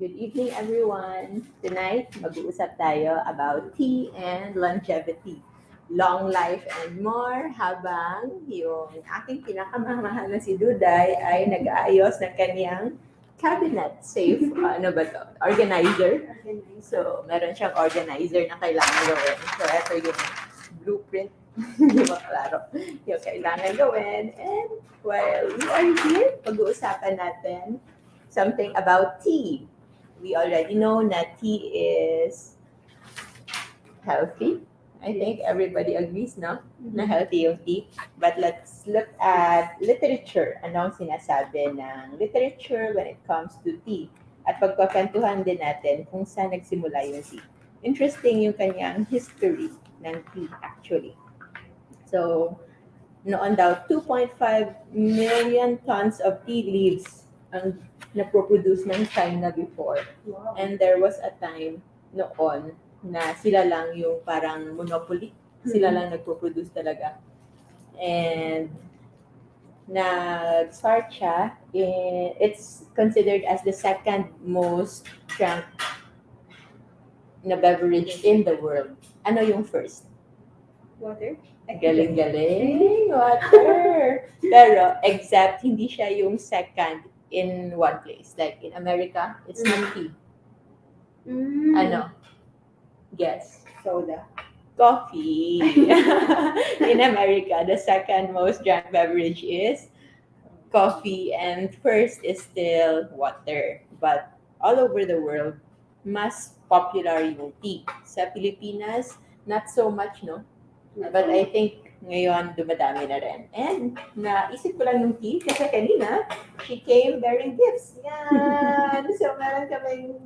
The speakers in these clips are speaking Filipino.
Good evening, everyone. Tonight, mag-uusap tayo about tea and longevity. Long life and more habang yung aking pinakamamahal na si Duday ay nag-aayos ng kanyang cabinet safe, ano ba to? Organizer. So, meron siyang organizer na kailangan gawin. So, ito yung blueprint. Hindi mo klaro. Yung kailangan gawin. And while we are here, pag-uusapan natin something about tea. We already know that tea is healthy. I think everybody agrees, no? Na healthy yung tea. But let's look at literature. Ano ang sinasabi ng literature when it comes to tea? At pagkakwentuhan din natin kung saan nagsimula yung tea. Interesting yung kanyang history ng tea, actually. So, noon daw, 2.5 million tons of tea leaves ang na-produce ng China before. Wow. And there was a time noon na sila lang yung parang monopoly. Sila lang nagpo-produce talaga. And nag-start siya, it's considered as the second most drank na beverage in the world. Ano yung first? Water? Galing-galing, water. Pero except hindi siya yung second in one place. Like in America, it's not tea. Ano? Guess. Soda. Coffee. In America, the second most drank beverage is coffee and first is still water. But all over the world, mas popular yung tea. Sa Pilipinas, not so much, no? But I think ngayon dumadami na rin. And naisip ko lang yung tea kasi kanina, she came bearing gifts. Yan! So meron kaming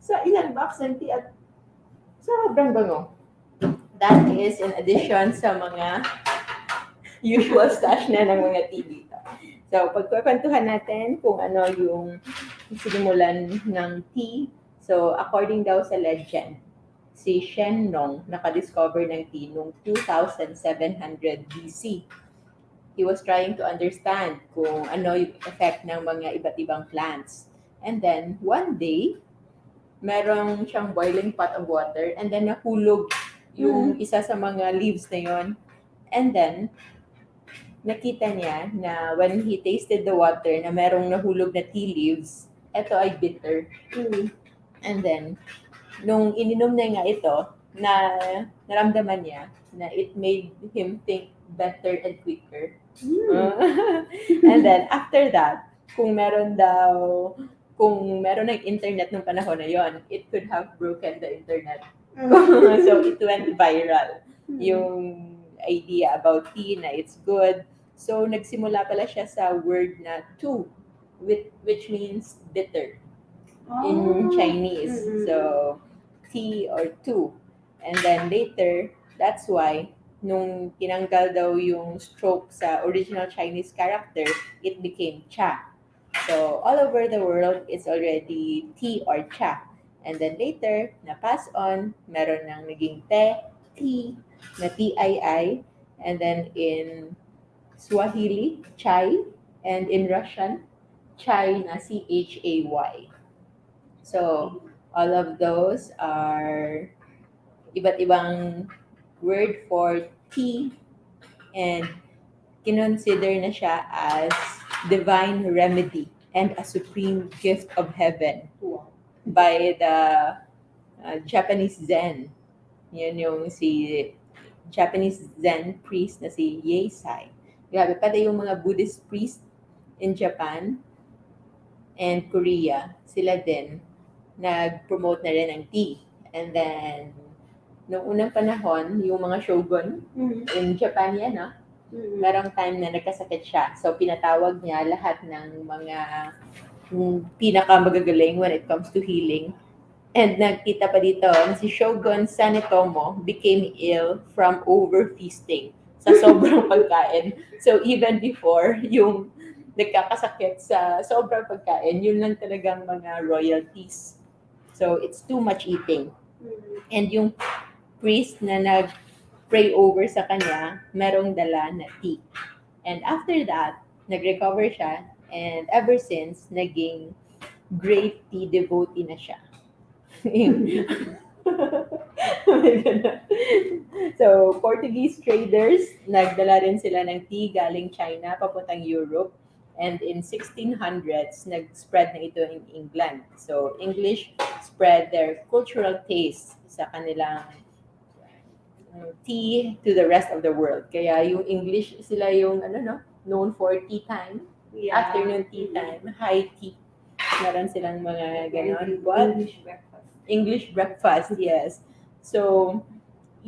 sa ilang box ng tea at sobrang bango. That is in addition sa mga usual stash na ng mga tea dito. So pagkukwentuhan natin kung ano yung sinimulan ng tea. So according daw sa legend, si Shen Nong nakadiscover ng tea noong 2700 BC. He was trying to understand kung ano yung effect ng mga iba't ibang plants. And then, one day, merong siyang boiling pot of water and then nahulog yung isa sa mga leaves na yon. And then, nakita niya na when he tasted the water na merong nahulog na tea leaves, ito ay bitter. And then, nung ininom niya nga ito, na naramdaman niya na it made him think better and quicker. And then, after that, kung meron ng internet nung panahon na yon, it could have broken the internet. So, it went viral. Yung idea about tea na it's good. So, nagsimula pala siya sa word na tu, which means bitter in Chinese. So, tea or tu. And then later, that's why, nung tinanggal daw yung stroke sa original Chinese character, it became cha. So, all over the world, it's already tea or cha. And then later, na-pass on, meron ng naging tea, na T-I-I. And then in Swahili, chai. And in Russian, chai na C-H-A-Y. So, all of those are iba't ibang word for tea and kinonsider na siya as divine remedy and a supreme gift of heaven by the Japanese Zen. Yun yung si Japanese Zen priest na si Yeisai. Grabe, pati yung mga Buddhist priest in Japan and Korea, sila din nag-promote na rin ng tea. And then, noong unang panahon, yung mga shogun in Japan yan, no? Merong time na nagkasakit siya. So, pinatawag niya lahat ng mga pinakamagagaling when it comes to healing. And nagkita pa dito na si Shogun Sanetomo became ill from overfeasting sa sobrang pagkain. So, even before yung nagkakasakit sa sobrang pagkain, yun lang talagang mga royalties. So, it's too much eating. And yung priest na nag-pray over sa kanya, merong dala na tea. And after that, nag-recover siya. And ever since, naging great tea devotee na siya. May ganun. So, Portuguese traders, nagdala rin sila ng tea galing China papuntang Europe. And in 1600s, nag-spread na ito in England. So, English spread their cultural taste sa kanilang tea to the rest of the world. Kaya yung English, sila yung known for tea time, afternoon tea time, high tea. Meron silang mga ganon. What? English breakfast, yes. So,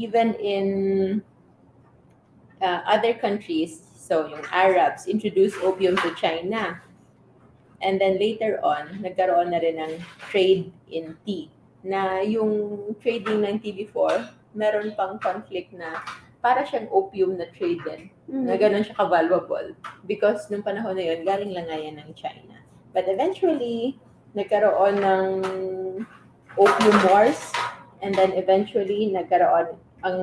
even in other countries, so yung Arabs introduced opium to China. And then later on, nagkaroon na rin ng trade in tea. Na yung trading ng tea before, meron pang conflict na para siyang opium na trade din. Na ganun siya ka-valuable. Because nung panahon na yun, galing lang nga yan ng China. But eventually, nagkaroon ng opium wars. And then eventually, nagkaroon ang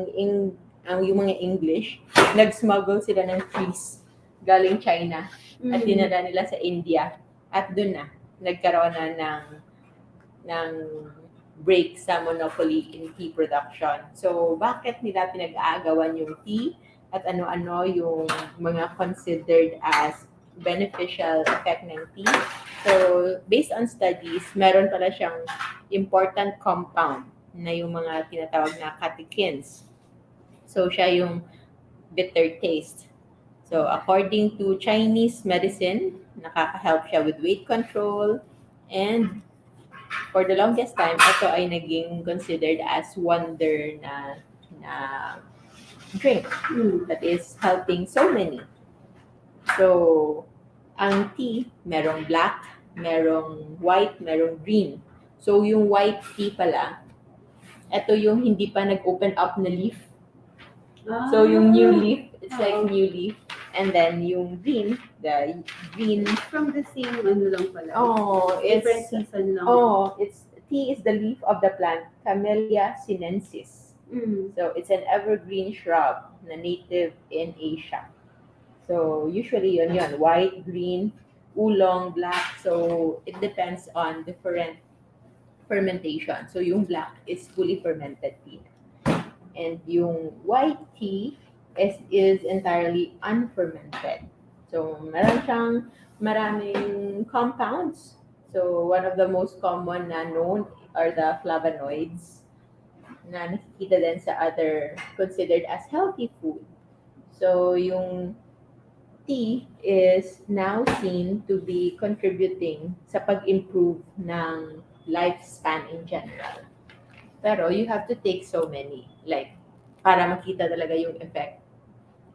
yung mga English, nag-smuggle sila ng trees galing China at dinala nila sa India. At doon na, nagkaroon na ng break sa monopoly in tea production. So, bakit nila pinag-aagawan yung tea at ano-ano yung mga considered as beneficial effect ng tea? So, based on studies, meron pala siyang important compound na yung mga tinatawag na catechins. So, siya yung bitter taste. So, according to Chinese medicine, nakaka-help siya with weight control. And for the longest time, ito ay naging considered as wonder na drink that is helping so many. So, ang tea, merong black, merong white, merong green. So, yung white tea pala, ito yung hindi pa nag-open up na leaf. So, yung new leaf, it's like new leaf. And then, yung green, the green... From the same lang pala. Different season lang. Tea is the leaf of the plant, Camellia sinensis. So, it's an evergreen shrub na native in Asia. So, usually yun, white, green, oolong, black. So, it depends on different fermentation. So, yung black is fully fermented tea. And yung white tea is entirely unfermented. So, meron siyang maraming compounds. So, one of the most common na known are the flavonoids na nakikita din sa other considered as healthy food. So, yung tea is now seen to be contributing sa pag-improve ng lifespan in general. Pero you have to take so many, like, para makita talaga yung effect.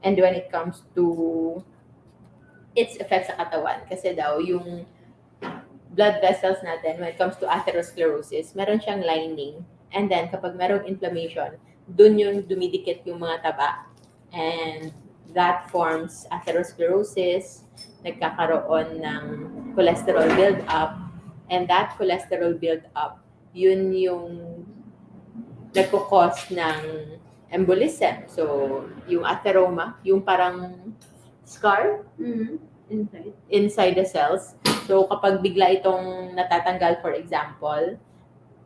And when it comes to its effect sa katawan, kasi daw yung blood vessels natin, when it comes to atherosclerosis, meron siyang lining. And then, kapag merong inflammation, dun yung dumidikit yung mga taba. And that forms atherosclerosis, nagkakaroon ng cholesterol build-up. And that cholesterol build-up, yun yung nagkukos ng embolism. So, yung atheroma, yung parang scar inside the cells. So, kapag bigla itong natatanggal, for example,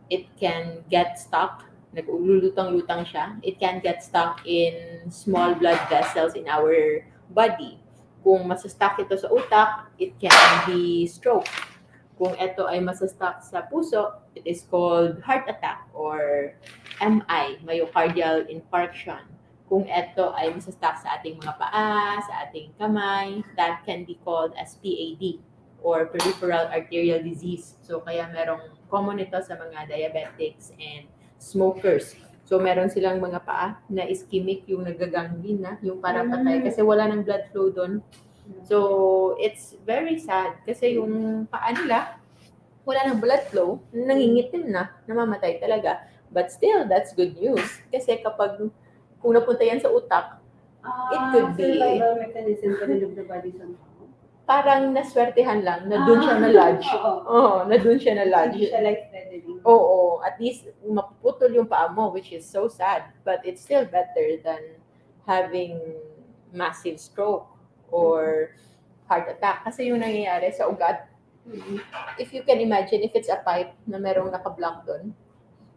it can get stuck. Naglulutang-lutang siya. It can get stuck in small blood vessels in our body. Kung masastuck ito sa utak, it can be stroke. Kung ito ay masastuck sa puso, it is called heart attack or MI, myocardial infarction. Kung ito ay masastuck sa ating mga paa, sa ating kamay, that can be called as PAD or peripheral arterial disease. So, kaya merong common ito sa mga diabetics and smokers. So, meron silang mga paa na ischemic, yung nagagangrene na, yung parang patay kasi wala ng blood flow doon. So, it's very sad kasi yung paa nila, wala ng blood flow, nangingitim na, namamatay talaga. But still, that's good news. Kasi kung napunta yan sa utak, it could be... survival mechanism pa rin of the body somehow. Parang naswertehan lang na doon siya na-lodge. Na doon siya na-lodge. Hindi siya life-threatening. Oo, at least mapuputol yung paa mo, which is so sad. But it's still better than having massive stroke or heart attack. Kasi yung nangyayari sa ugat, If you can imagine, if it's a pipe na merong naka-block doon,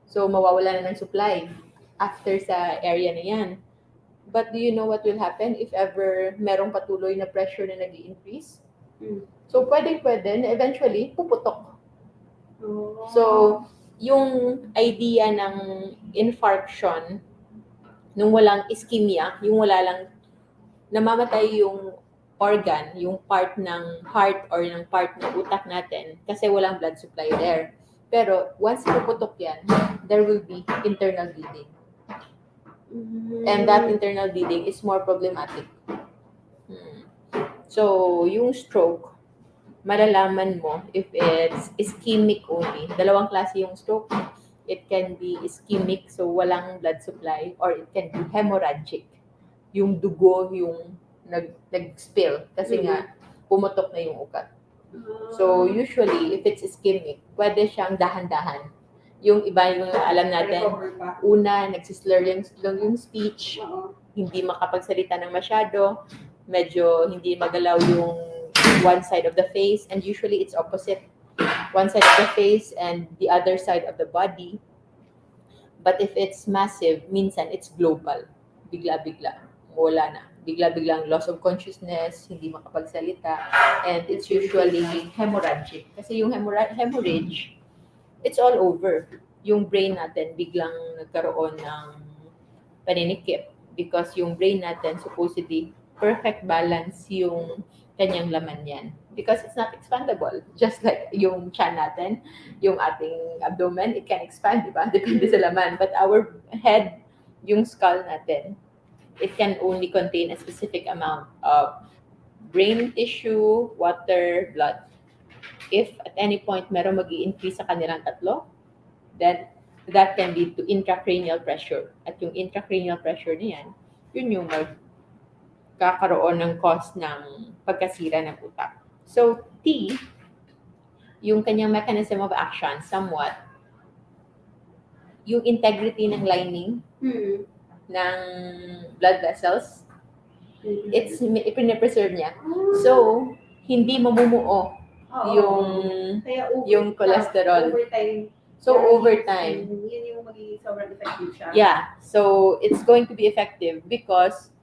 so mawawala na ng supply after sa area na yan. But do you know what will happen if ever merong patuloy na pressure na nag-i-increase? Mm. So, pwede na eventually puputok. Oh. So, yung idea ng infarction, nung walang ischemia, yung wala lang, namamatay yung organ, yung part ng heart or ng part ng utak natin kasi walang blood supply there. Pero once puputok yan, there will be internal bleeding. And that internal bleeding is more problematic. So, yung stroke, malalaman mo if it's ischemic only. Dalawang klase yung stroke. It can be ischemic, so walang blood supply, or it can be hemorrhagic. Yung dugo, yung nag-spill kasi nga pumutok na yung ugat. So, usually, if it's ischemic, pwede siyang dahan-dahan. Yung iba yung alam natin, una, nagsislur yung speech, hindi makapagsalita ng masyado, medyo hindi magalaw yung one side of the face, and usually it's opposite. One side of the face and the other side of the body. But if it's massive, minsan it's global. Bigla-bigla. Wala na. Bigla-biglang loss of consciousness, hindi makapagsalita, and it's usually hemorrhagic. Kasi yung hemorrhage, it's all over. Yung brain natin biglang nagkaroon ng paninikip because yung brain natin supposedly perfect balance yung kanyang laman yan. Because it's not expandable. Just like yung tiyan natin, yung ating abdomen, it can expand, di ba? Depende sa laman. But our head, yung skull natin, it can only contain a specific amount of brain tissue, water, blood. If at any point meron mag-i-increase sa kanilang tatlo, then that can lead to intracranial pressure. At yung intracranial pressure na yan, yun yung magkakaroon ng cause ng pagkasira ng utak. So, T, yung kanyang mechanism of action, somewhat, yung integrity ng lining ng blood vessels, it's ipine-preserve niya. So, hindi mamumuo yung cholesterol. Overtime. So, overtime. Yun yung magiging sobrang effective siya. Yeah. So, it's going to be effective because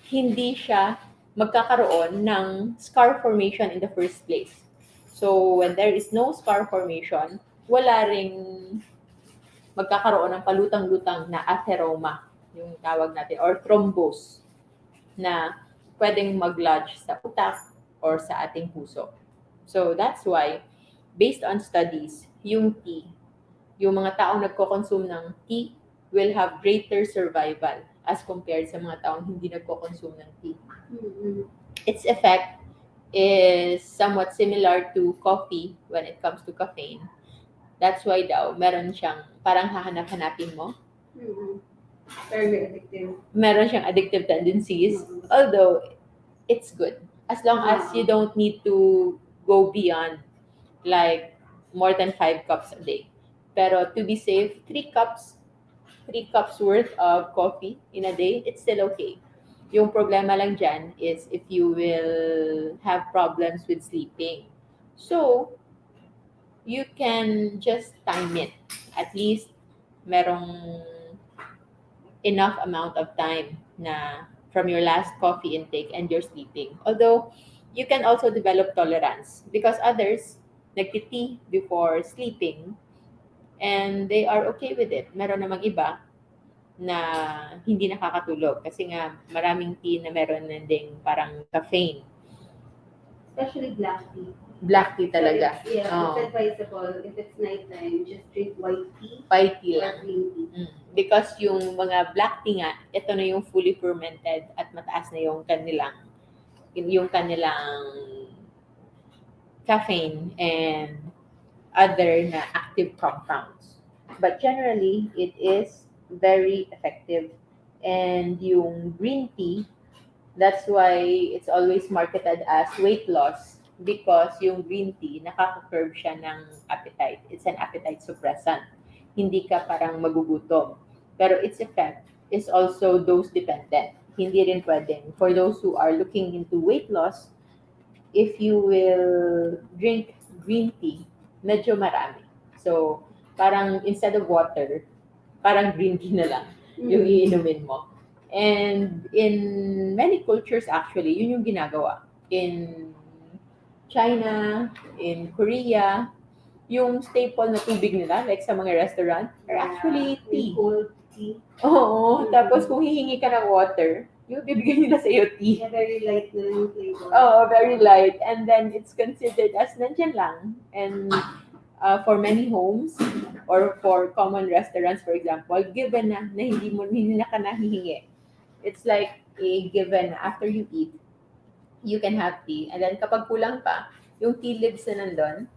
hindi siya magkakaroon ng scar formation in the first place. So, when there is no scar formation, wala ring magkakaroon ng palutang-lutang na atheroma, yung tawag natin, or thrombose, na pwedeng mag-lodge sa utak or sa ating puso. So, that's why, based on studies, yung tea, yung mga taong nagko-consume ng tea will have greater survival as compared sa mga taong hindi nagko-consume ng tea. Its effect is somewhat similar to coffee when it comes to caffeine. That's why daw, meron siyang, parang hahanap-hanapin mo. Very addictive. Meron siyang addictive tendencies, although it's good. As long as you don't need to go beyond like more than 5 cups a day. Pero to be safe, 3 cups worth of coffee in a day, it's still okay. Yung problema lang dyan is if you will have problems with sleeping. So, you can just time it. At least, merong enough amount of time na from your last coffee intake and you're sleeping. Although, you can also develop tolerance because others nagti-tea before sleeping and they are okay with it. Meron namang iba na hindi nakakatulog kasi nga maraming tea na meron na ding parang caffeine. Especially black tea. Black tea talaga. So it's advisable if it's nighttime, just drink white tea. White tea Or lang. green tea. Because yung mga black tea nga, ito na yung fully fermented at mataas na yung kanilang caffeine and other na active compounds. But generally, it is very effective. And yung green tea, that's why it's always marketed as weight loss because yung green tea, nakaka-curb siya ng appetite. It's an appetite suppressant. Hindi ka parang magugutom. Pero its effect is also dose-dependent. Hindi rin pwedeng. For those who are looking into weight loss, if you will drink green tea, medyo marami. So, parang instead of water, parang green tea na lang yung iinumin mo. And in many cultures actually, yun yung ginagawa. In China, in Korea, yung staple na tubig nila, like sa mga restaurant, are actually tea. Cold tea. Oo, tapos kung hihingi ka ng water, yung bibigyan nila sa iyo tea. Yeah, very light na yung flavor. Oh, very light. And then it's considered as nandyan lang. And for many homes or for common restaurants, for example, given na hindi na ka nahihingi. It's like a given na after you eat, you can have tea. And then kapag kulang pa, yung tea leaves na nandun,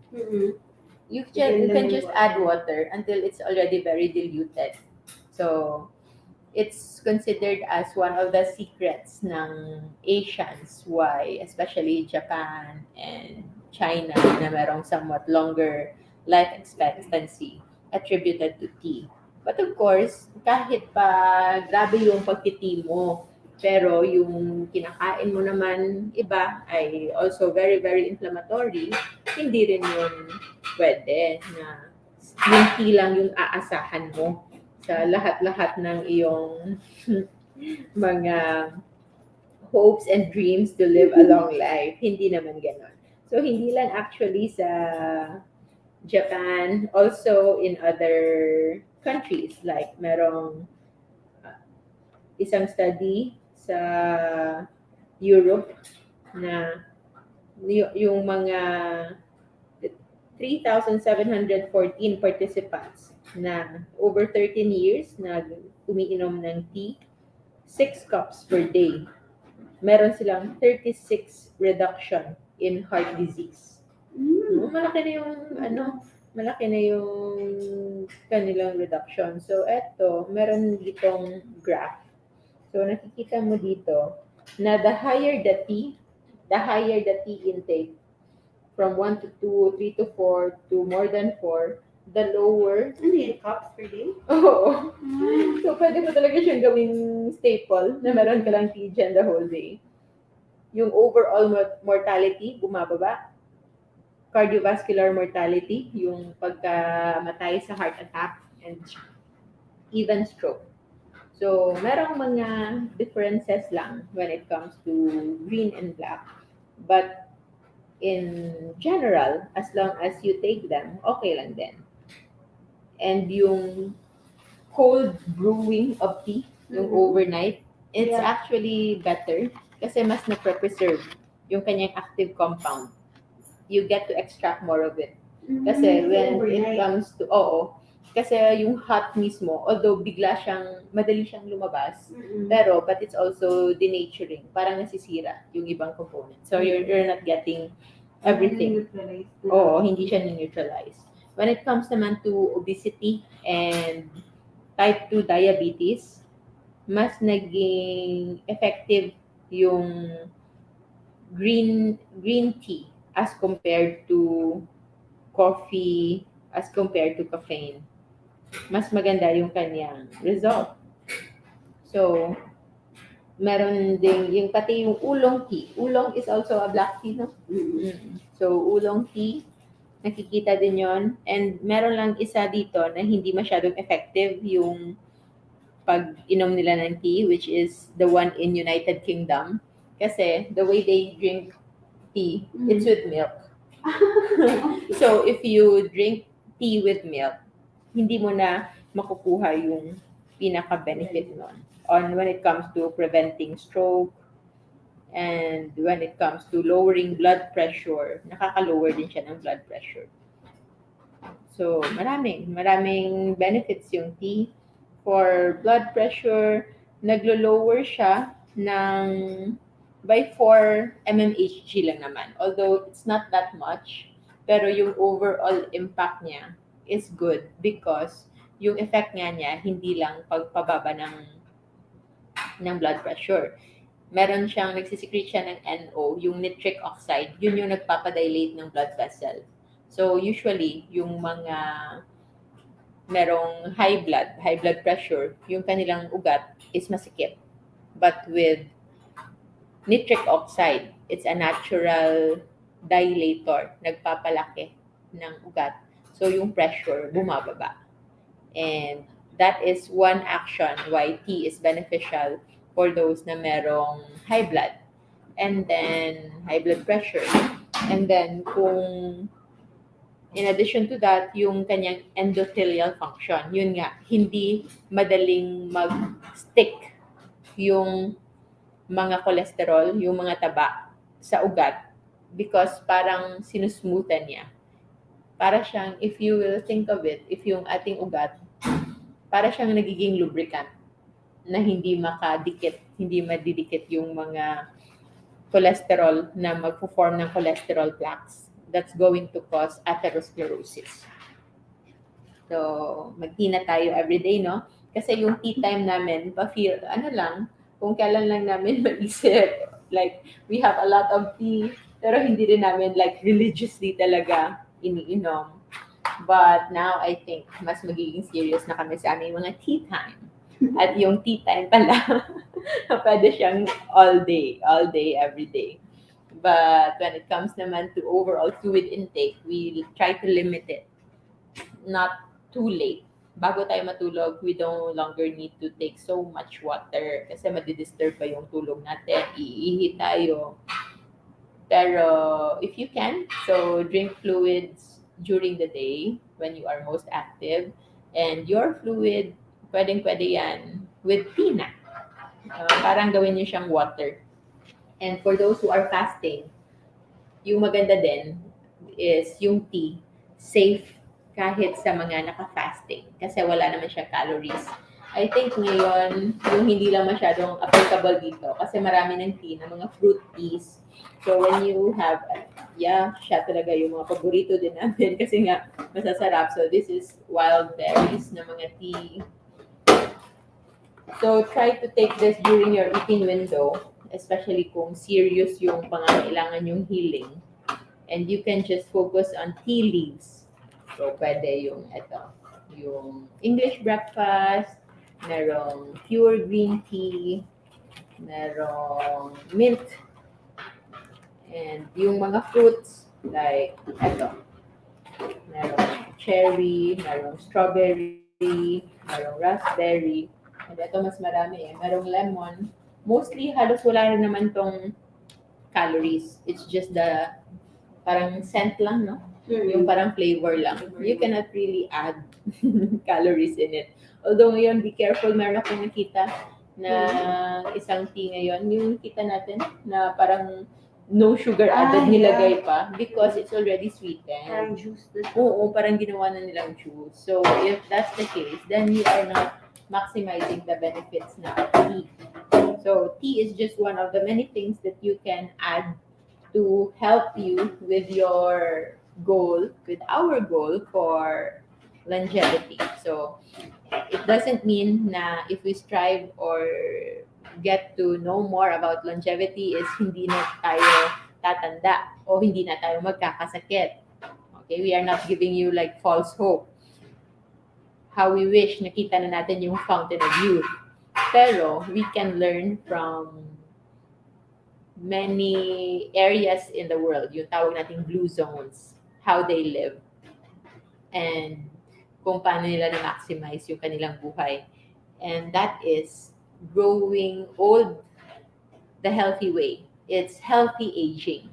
you can just add water until it's already very diluted. So, it's considered as one of the secrets ng Asians why especially Japan and China na merong somewhat longer life expectancy attributed to tea. But of course, kahit pa grabe yung pagtiti mo, pero yung kinakain mo naman iba ay also very, very inflammatory, hindi rin yun pwede na yung tea lang yung aasahan mo sa lahat-lahat ng iyong mga hopes and dreams to live a long life. Hindi naman ganon. So, hindi lang actually sa Japan, also in other countries, like merong isang study sa Europe na yung mga 3,714 participants na over 13 years na umiinom ng tea, 6 cups per day. Meron silang 36 reduction in heart disease. Malaki na yung kanilang reduction. So, eto, meron ditong graph. So, nakikita mo dito na the higher the tea intake, from 1 to 2, 3 to 4, to more than 4, the lower. Ano yun? Cups per day? Oo. So, pwede mo talaga siyang gawing staple na meron ka lang tea dyan the whole day. Yung overall mortality, bumababa. Cardiovascular mortality, yung pagkamatay sa heart attack and even stroke. So, merong mga differences lang when it comes to green and black. But in general, as long as you take them, okay lang din. And yung cold brewing of tea, yung overnight, it's actually better kasi mas na-preserve yung kanyang active compound. You get to extract more of it. Kasi when it comes to, kasi yung hot mismo, although madali siyang lumabas, but it's also denaturing. Parang nasisira yung ibang components. So you're not getting everything. Hindi siya neutralized. When it comes naman to obesity and type 2 diabetes, mas naging effective yung green tea as compared to coffee, as compared to caffeine. Mas maganda yung kanyang result. So, meron ding yung pati yung oolong tea. Oolong is also a black tea, no? So, oolong tea, nakikita din yon. And meron lang isa dito na hindi masyadong effective yung pag-inom nila ng tea, which is the one in United Kingdom. Kasi the way they drink tea, it's with milk. So, if you drink tea with milk, hindi mo na makukuha yung pinaka-benefit nun. When it comes to preventing stroke, and when it comes to lowering blood pressure, nakaka-lower din siya ng blood pressure. So, maraming benefits yung tea. For blood pressure, naglo-lower siya ng by 4 mmHg lang naman. Although it's not that much, pero yung overall impact niya is good because yung effect nga niya hindi lang pagpababa ng blood pressure. Meron siyang nagsisecrete siya ng NO, yung nitric oxide, yun yung nagpapadilate ng blood vessel. So usually yung mga merong high blood pressure, yung kanilang ugat is masikip. But with nitric oxide, It's a natural dilator, nagpapalaki ng ugat. So yung pressure bumababa. And that is one action why tea is beneficial for those na merong high blood. And then high blood pressure. And then kung in addition to that, yung kanyang endothelial function, yun nga, hindi madaling mag-stick yung mga cholesterol, yung mga taba sa ugat because parang sinusmoothan niya. Para siyang, if you will think of it, if yung ating ugat, para siyang nagiging lubricant na hindi makadikit, hindi madidikit yung mga cholesterol na magpo-form ng cholesterol plaques. That's going to cause atherosclerosis. So, mag-tea na tayo everyday, no? Kasi yung tea time namin, pa-feel, kung kailan lang namin mag-isip. Like, we have a lot of tea, pero hindi rin namin like religiously talaga iniinom. But now, I think, mas magiging serious na kami sa aming mga tea time. At yung tea time pala, pwede siyang all day, every day. But when it comes naman to overall fluid intake, we try to limit it. Not too late. Bago tayo matulog, we no longer need to take so much water kasi madidisturb pa yung tulog natin. Iihi tayo. Pero if you can, so drink fluids during the day when you are most active. And your fluid, pwedeng-pwede yan with tea na. Parang gawin niyo siyang water. And for those who are fasting, yung maganda din is yung tea, safe kahit sa mga naka-fasting kasi wala naman siya calories. I think ngayon, yung hindi lang masyadong applicable dito kasi marami ng tea, ng mga fruit teas. So when you have, siya talaga yung mga paborito din namin kasi nga masasarap. So this is wild berries na mga tea. So try to take this during your eating window, especially kung serious yung pangangailangan yung healing. And you can just focus on tea leaves. So, pwede yung yung English breakfast, merong pure green tea, merong mint, and yung mga fruits, like merong cherry, merong strawberry, merong raspberry, and ito mas marami merong lemon. Mostly, halos wala rin naman tong calories. It's just the parang scent lang, no? Yung parang flavor lang. You cannot really add calories in it. Although ngayon, be careful, meron akong nakita na isang tea ngayon, yung kita natin na parang no sugar added nilagay pa because it's already sweetened. Parang juice na. Oo, parang ginawa na nilang juice. So, if that's the case, then you are not maximizing the benefits na tea. So, tea is just one of the many things that you can add to help you with your goal, with our goal for longevity. So, it doesn't mean na if we strive or get to know more about longevity is hindi na tayo tatanda o hindi na tayo magkakasakit. Okay, we are not giving you like false hope. How we wish nakita na natin yung fountain of youth. Pero we can learn from many areas in the world, yung tawag nating blue zones, how they live, and kung paano nila na-maximize yung kanilang buhay. And that is growing old the healthy way. It's healthy aging.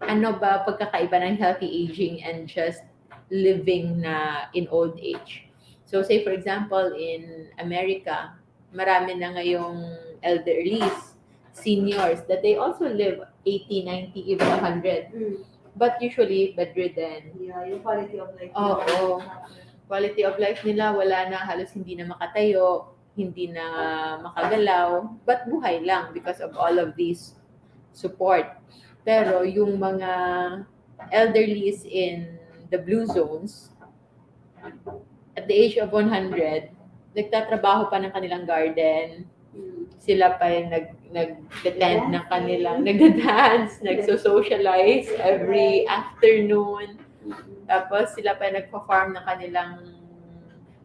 Ano ba pagkakaiba ng healthy aging and just living na in old age? So say for example, in America, marami na ngayong elderlies, seniors, that they also live 80, 90, even 100. But usually bedridden. Yeah, yung quality of life. Oo. Quality of life nila, wala na, halos hindi na makatayo, hindi na makagalaw, but buhay lang because of all of these support. Pero yung mga elderlies in the blue zones, at the age of 100, nagtatrabaho pa ng kanilang garden, sila pa yung nag-attend ng kanilang, nag-dance, nagso-socialize every afternoon. Tapos sila pa nagpa-farm ng kanilang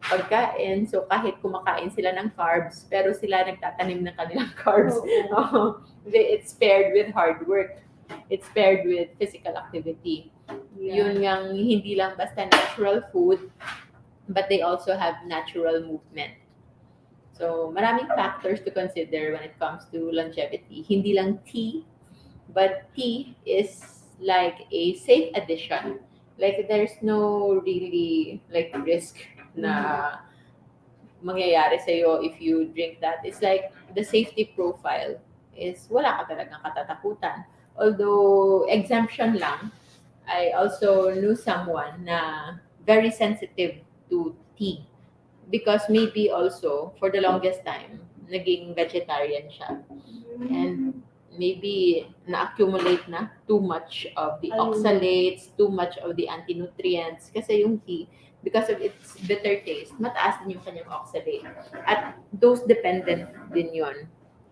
pagkain. So kahit kumakain sila ng carbs, pero sila nagtatanim ng kanilang carbs. Oo. It's paired with hard work. It's paired with physical activity. Yeah. Yun yang hindi lang basta natural food, but they also have natural movement. So maraming factors to consider when it comes to longevity. Hindi lang tea, but tea is like a safe addition. Like there's no really like risk na mangyayari sa'yo if you drink that. It's like the safety profile is wala ka talagang katatakutan. Although exemption lang, I also knew someone na very sensitive to tea because maybe also for the longest time naging vegetarian siya and maybe na-accumulate na too much of the Ayun. oxalates, too much of the anti-nutrients kasi yung tea because of its bitter taste, mataas din yung kanyang oxalate. At dose dependent din yun.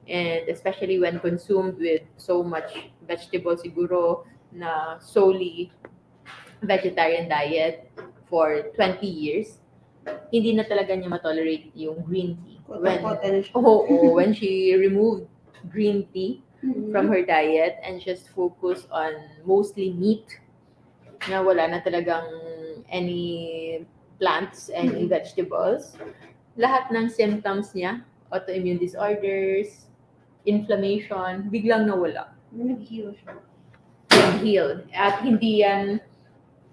And especially when consumed with so much vegetable siguro na solely vegetarian diet for 20 years, hindi na talaga niya matolerate yung green tea. Kota-kota na siya. When she removed green tea from her diet and just focus on mostly meat, na wala na talagang any plants and vegetables, lahat ng symptoms niya, autoimmune disorders, inflammation, biglang nawala. Nag-heal siya. Healed. At hindi yan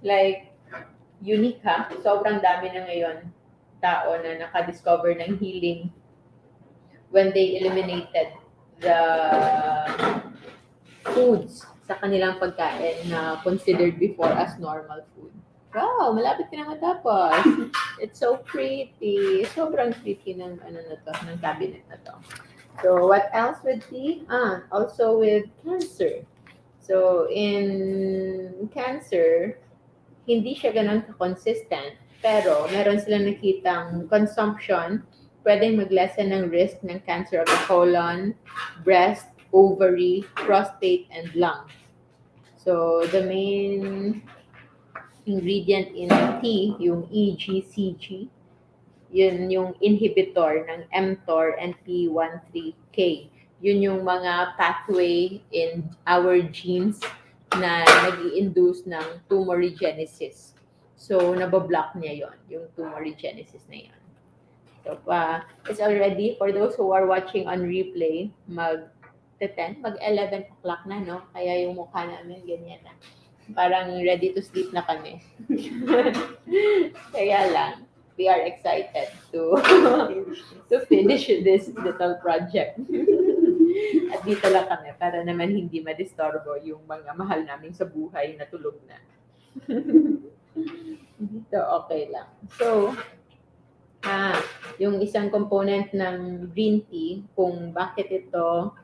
like unique ha. Sobrang dami na ngayon tao na nakadiscover ng healing when they eliminated the foods sa kanilang pagkain na considered before as normal food. Wow, malapit ka na matapos. It's so pretty. Sobrang pretty ng ng cabinet na to. So, what else with tea? Also with cancer. So, in cancer, hindi siya ganun ka-consistent, pero meron silang nakitang consumption, pwedeng mag-lessen ng risk ng cancer of the colon, breast, ovary, prostate, and lung. So, the main ingredient in tea, yung EGCG, yun yung inhibitor ng mTOR and P13K. Yun yung mga pathway in our genes na nag-i-induce ng tumorigenesis. So, nabablock niya yon yung tumorigenesis na yan. So, it's already, for those who are watching on replay, mag-10, mag-11 o'clock na, no? Kaya yung mukha namin ganyan na. Parang ready to sleep na kami. Kaya lang, we are excited to finish this little project. At dito lang kami para naman hindi madisturbo yung mga mahal namin sa buhay na tulog na. Dito okay lang. So, yung isang component ng green tea, kung bakit ito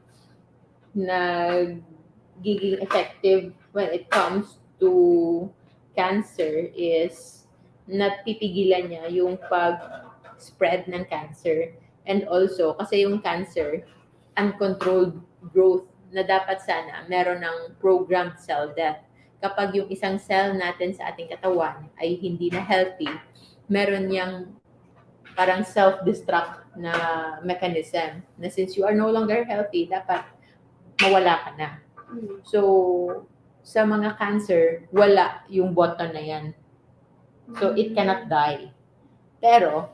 nagiging effective when it comes to cancer is napipigilan niya yung pag-spread ng cancer. And also, kasi yung cancer, uncontrolled growth na dapat sana meron ng programmed cell death. Kapag yung isang cell natin sa ating katawan ay hindi na healthy, meron niyang parang self-destruct na mechanism na since you are no longer healthy, dapat mawala ka na. So, sa mga cancer, wala yung button na yan. So, it cannot die. Pero,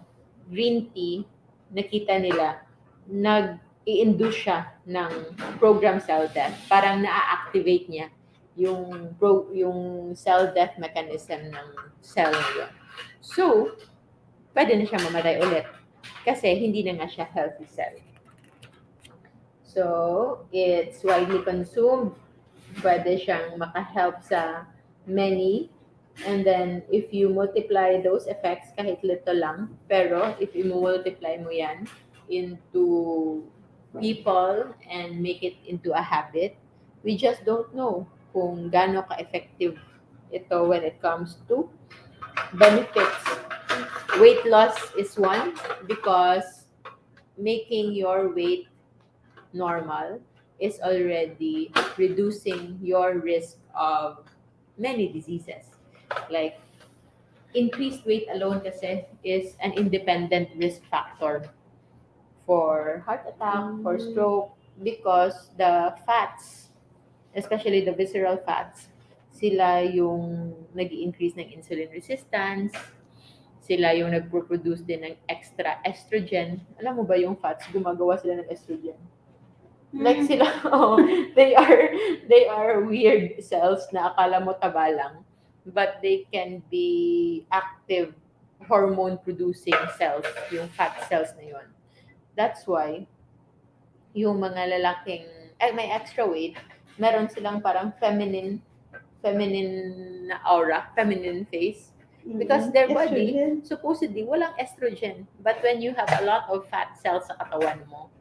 green tea, nakita nila, nag-i-induce siya ng program cell death. Parang na-activate niya yung cell death mechanism ng cell na yun. So, pwede na siya mamatay ulit. Kasi hindi na nga siya healthy cell. So, it's widely consumed. Pwede siyang makahelp sa many. And then, if you multiply those effects, kahit little lang, pero if you multiply mo yan into people and make it into a habit, we just don't know kung gaano ka-effective ito when it comes to benefits. Weight loss is one because making your weight normal is already reducing your risk of many diseases like increased weight alone kasi is an independent risk factor for heart attack, for stroke, because the fats, especially the visceral fats, sila yung nag-increase ng insulin resistance, sila yung nagpo-produce din ng extra estrogen. Alam mo ba yung fats, gumagawa sila ng estrogen? Like sila, oh, they are weird cells na akala mo taba lang, but they can be active hormone producing cells, yung fat cells na yun. That's why yung mga lalaking may extra weight, meron silang parang feminine na aura, feminine face. Because their body, Estrogen. supposedly, walang estrogen. But when you have a lot of fat cells sa katawan mo,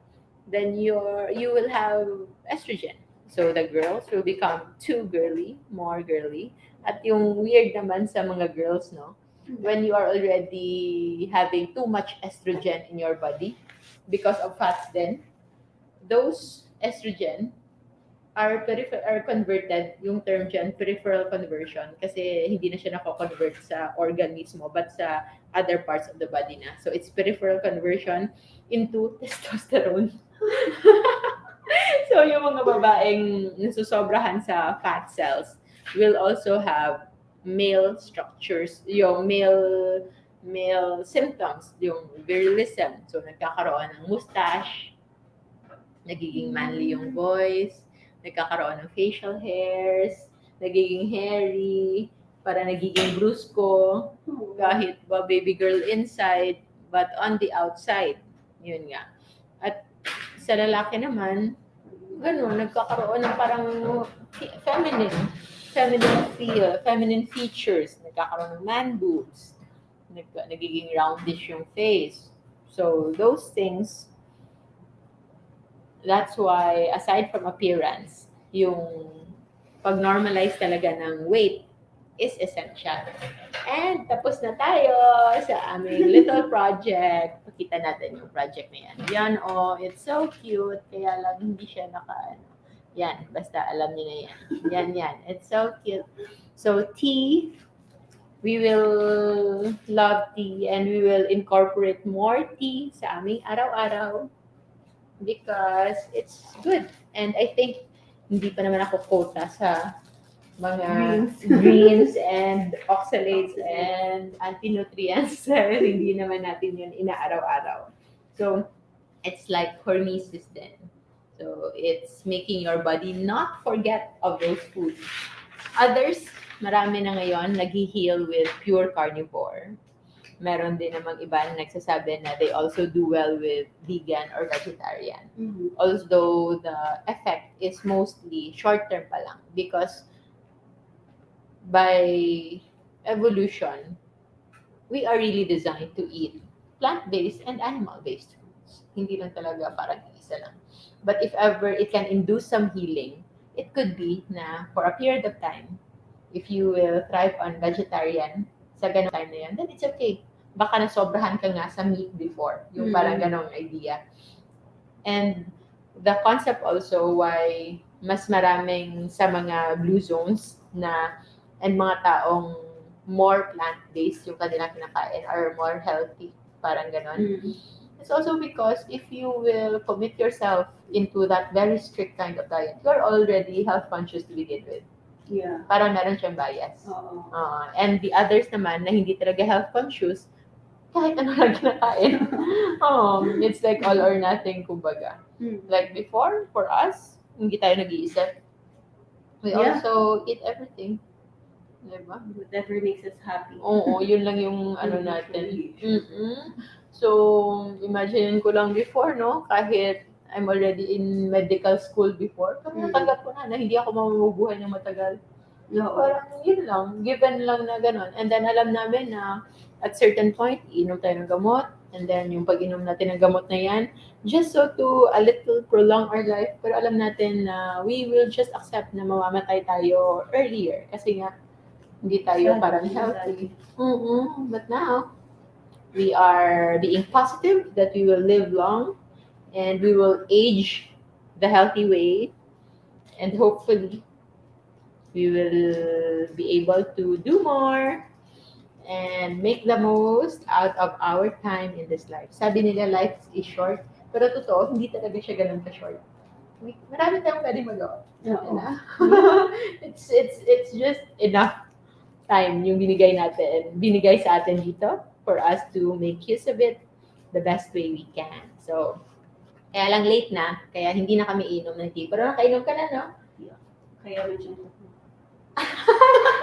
then you will have estrogen. So the girls will become too girly, more girly. At yung weird naman sa mga girls, no? When you are already having too much estrogen in your body because of fats then, those estrogen are converted, yung term dyan, peripheral conversion, kasi hindi na siya nako-convert sa organ mismo, but sa other parts of the body na. So, it's peripheral conversion into testosterone. So, yung mga babaeng nasusobrahan sa fat cells will also have male structures, yung male symptoms, yung virilism. So, nagkakaroon ng mustache, nagiging manly yung voice, nagkakaroon ng facial hairs, nagiging hairy, para nagiging brusco, kahit ba baby girl inside, but on the outside. Yun nga. At sa lalaki naman, gano'n, nagkakaroon ng parang feminine feel, feminine features. Nagkakaroon ng man boobs, nagiging roundish yung face. So, those things, that's why, aside from appearance, yung pag-normalize talaga ng weight is essential. And tapos na tayo sa aming little project. Pakita natin yung project na yan. Yan, oh, it's so cute. Kaya lang hindi siya yan, basta alam niyo na yan. Yan. It's so cute. So, tea, we will love tea and we will incorporate more tea sa aming araw-araw because it's good. And I think hindi pa naman ako quota sa mga greens and oxalates and anti-nutrients. Hindi naman natin yun inaaraw-araw. So, it's like hormesis din. So, it's making your body not forget of those foods. Others, marami na ngayon nag-heal with pure carnivore. Meron din namang iba na nagsasabi na they also do well with vegan or vegetarian. Although the effect is mostly short-term pa lang because by evolution, we are really designed to eat plant-based and animal-based foods. Hindi lang talaga parang isa lang. But if ever it can induce some healing, it could be na for a period of time, if you will thrive on vegetarian sa ganong time na yan, then it's okay. Baka nasobrahan ka nga sa meat before. Yung parang ganong idea. And the concept also why mas maraming sa mga blue zones na and mga taong more plant-based yung kanilang kinakain are more healthy. Parang ganon. It's also because if you will commit yourself into that very strict kind of diet, you're already health conscious to begin with. Yeah. Parang meron siyang bias. Oo. And the others naman na hindi talaga health conscious, kahit ano lang kinakain. It's like all or nothing, kumbaga. Like before, for us, hindi tayo nag-iisip. We also eat everything. Diba? Whatever makes us happy. Oo, yun lang yung ano natin. So, imagine ko lang before, no? Kahit I'm already in medical school before, pero natanggap ko na hindi ako mamubuhay ng matagal. Parang yun lang, given lang na gano'n. And then alam namin na at certain point, inom tayo ng gamot, and then yung pag-inom natin ng gamot na yan, just so to a little prolong our life, pero alam natin na we will just accept na mamamatay tayo earlier. Kasi nga, hindi tayo parang healthy. But now, we are being positive that we will live long and we will age the healthy way, and hopefully we will be able to do more and make the most out of our time in this life. Sabi nila, life is short. Pero totoo, hindi talaga siya ganun ka-short. Marami tayong pwede magawa. Oo. It's just enough time yung binigay sa atin dito for us to make use of it the best way we can. So, kaya lang late na, kaya hindi na kami inom ng tea. Pero nakainom ka na, no? Kaya medyo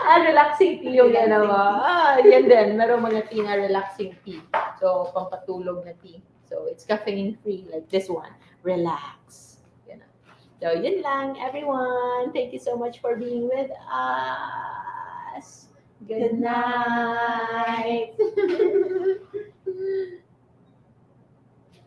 Relaxing tea yung yan mo. Yan din. Merong mga tea na relaxing tea. So, pampatulog na tea. So, it's caffeine free like this one. Relax. Yan. So, yun lang, everyone. Thank you so much for being with us. Good night.